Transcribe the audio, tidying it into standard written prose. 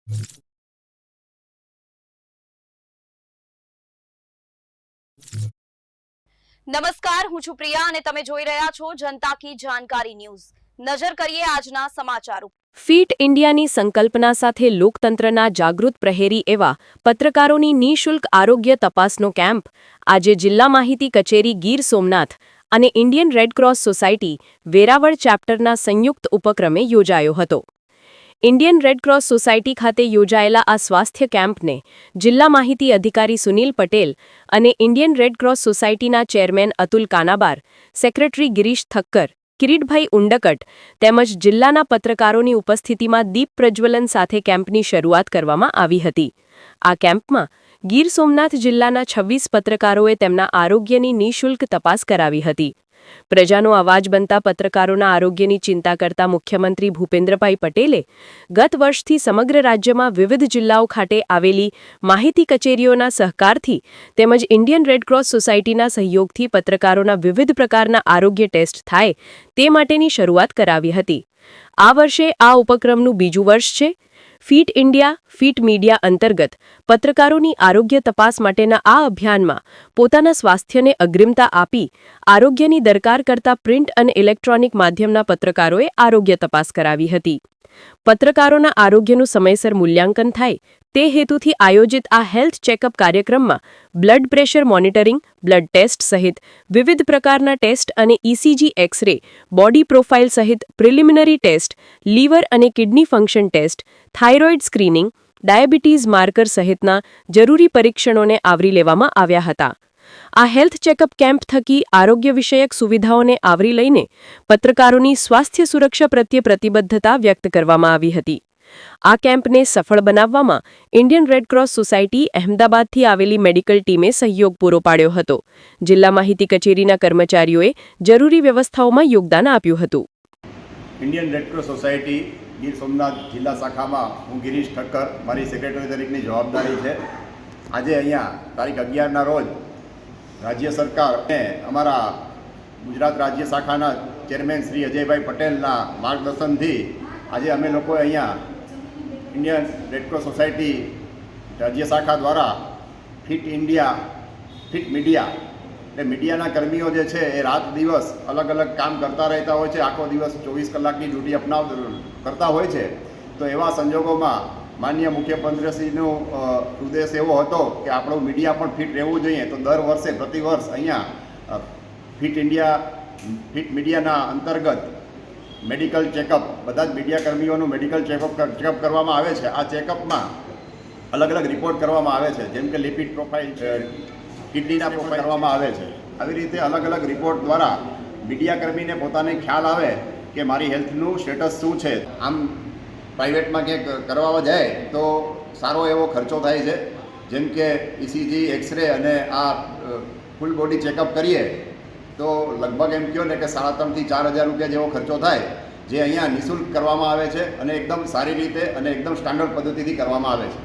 નમસ્કાર, હું છું પ્રિયા અને તમે જોઈ રહ્યા છો જનતા કી જાણકારી ન્યૂઝ। નજર કરીએ આજના સમાચારો। ફિટ ઇન્ડિયાની સંકલ્પના સાથે લોકતંત્રના જાગૃત પ્રહેરી એવા પત્રકારોની નિઃશુલ્ક આરોગ્ય તપાસનો કેમ્પ આજે જિલ્લા માહિતી કચેરી ગીર સોમનાથ અને ઇન્ડિયન રેડક્રોસ સોસાયટી વેરાવળ ચેપ્ટરના સંયુક્ત ઉપક્રમે યોજાયો હતો। ઇન્ડિયન રેડક્રોસ સોસાયટી ખાતે યોજાયેલા આ સ્વાસ્થ્ય કેમ્પને જિલ્લા માહિતી અધિકારી સુનિલ પટેલ અને ઇન્ડિયન રેડક્રોસ સોસાયટીના ચેરમેન અતુલ કાનાબાર, સેક્રેટરી ગિરીશ ઠક્કર, કિરીટભાઈ ઉંડકટ તેમજ જિલ્લાના પત્રકારોની ઉપસ્થિતિમાં દીપ પ્રજ્વલન સાથે કેમ્પની શરૂઆત કરવામાં આવી હતી। આ કેમ્પમાં ગીર સોમનાથ જિલ્લાના 26 પત્રકારોએ તેમના આરોગ્યની નિઃશુલ્ક તપાસ કરાવી હતી। પ્રજાનો અવાજ બનતા પત્રકારોના આરોગ્યની ચિંતા કરતા મુખ્યમંત્રી ભૂપેન્દ્રભાઈ પટેલે ગત વર્ષથી સમગ્ર રાજ્યમાં વિવિધ જિલ્લાઓ ખાતે આવેલી માહિતી કચેરીઓના સહકારથી તેમજ ઇન્ડિયન રેડક્રોસ સોસાયટીના સહયોગથી પત્રકારોના વિવિધ પ્રકારના આરોગ્ય ટેસ્ટ થાય તે માટેની શરૂઆત કરાવી હતી। આ વર્ષે આ ઉપક્રમનું બીજું વર્ષ છે। ફિટ ઇન્ડિયા ફિટ મીડિયા અંતર્ગત પત્રકારોની આરોગ્ય તપાસ માટેના આ અભિયાનમાં પોતાના સ્વાસ્થ્યને અગ્રિમતા આપી આરોગ્યની દરકાર કરતા પ્રિન્ટ અને ઇલેક્ટ્રોનિક માધ્યમના પત્રકારોએ આરોગ્ય તપાસ કરાવી હતી। પત્રકારોના આરોગ્યનું સમયસર મૂલ્યાંકન થાય તે હેતુથી આયોજિત આ હેલ્થ ચેકઅપ કાર્યક્રમમાં blood pressure monitoring, blood test સહિત વિવિધ પ્રકારના ટેસ્ટ અને ઇસીજી એક્સ-રે, બોડી પ્રોફાઇલ સહિત પ્રિલિમિનરી ટેસ્ટ, લીવર અને kidney function test, thyroid screening, diabetes marker સહિતના જરૂરી પરીક્ષણોને આવરી લેવામાં આવ્યા હતા। આ હેલ્થ ચેકઅપ કેમ્પ થકી આરોગ્ય વિષયક સુવિધાઓને આવરી લઈને પત્રકારોની સ્વાસ્થ્ય સુરક્ષા પ્રત્યે પ્રતિબદ્ધતા વ્યક્ત કરવામાં આવી હતી। આ કેમ્પને સફળ બનાવવામાં ઇન્ડિયન રેડક્રોસ સોસાયટી અહેમદાબાદથી આવેલી મેડિકલ ટીમે સહયોગ પૂરો પાડ્યો હતો। જિલ્લા માહિતી કચેરીના કર્મચારીઓએ જરૂરી વ્યવસ્થાઓમાં યોગદાન આપ્યું હતું। Indian Red Cross society Gir Somnath જિલ્લા શાખામાં હું ગિરીશ ઠક્કર, મારી સેક્રેટરી તરીકેની જવાબદારી છે। આજે અહીંયા તારીખ 11ના રોજ રાજ્ય સરકાર અને અમારા ગુજરાત રાજ્ય શાખાના ચેરમેન શ્રી અજયભાઈ પટેલના માર્ગદર્શનથી આજે અમે લોકો અહીંયા ઇન્ડિયન રેડક્રોસ સોસાયટી રાજ્ય શાખા દ્વારા ફિટ ઇન્ડિયા ફિટ મીડિયા એટલે મીડિયાના કર્મીઓ જે છે એ રાત દિવસ અલગ અલગ કામ કરતા રહેતા હોય છે, આખો દિવસ 24 કલાકની ડ્યુટી કરતા હોય છે। તો એવા સંજોગોમાં માનનીય મુખ્યમંત્રીશ્રીનો ઉદ્દેશ એવો હતો કે આપણું મીડિયા પણ ફિટ રહેવું જોઈએ। તો દર વર્ષે પ્રતિવર્ષ અહીંયા ફિટ મીડિયાના અંતર્ગત મેડિકલ ચેકઅપ બધા જ મીડિયા કર્મીઓનું મેડિકલ ચેકઅપ કરવામાં આવે છે। આ ચેકઅપમાં અલગ અલગ રિપોર્ટ કરવામાં આવે છે, જેમ કે લિપિડ પ્રોફાઇલ, કિડનીના પ્રોફાઇલ કરવામાં આવે છે। આવી રીતે અલગ અલગ રિપોર્ટ દ્વારા મીડિયા કર્મીને પોતાને ખ્યાલ આવે કે મારી હેલ્થનું સ્ટેટસ શું છે। આમ પ્રાઇવેટમાં ક્યાંક કરવા જાય તો સારો એવો ખર્ચો થાય છે, જેમ કે ઇસીજી, એક્સ-રે અને આ ફૂલ બોડી ચેકઅપ કરીએ તો લગભગ એમ કહો ને કે 3,500 થી 4,000 રૂપિયા જેવો ખર્ચો થાય, જે અહીંયા નિઃશુલ્ક કરવામાં આવે છે અને એકદમ સારી રીતે અને એકદમ સ્ટાન્ડર્ડ પદ્ધતિથી કરવામાં આવે છે।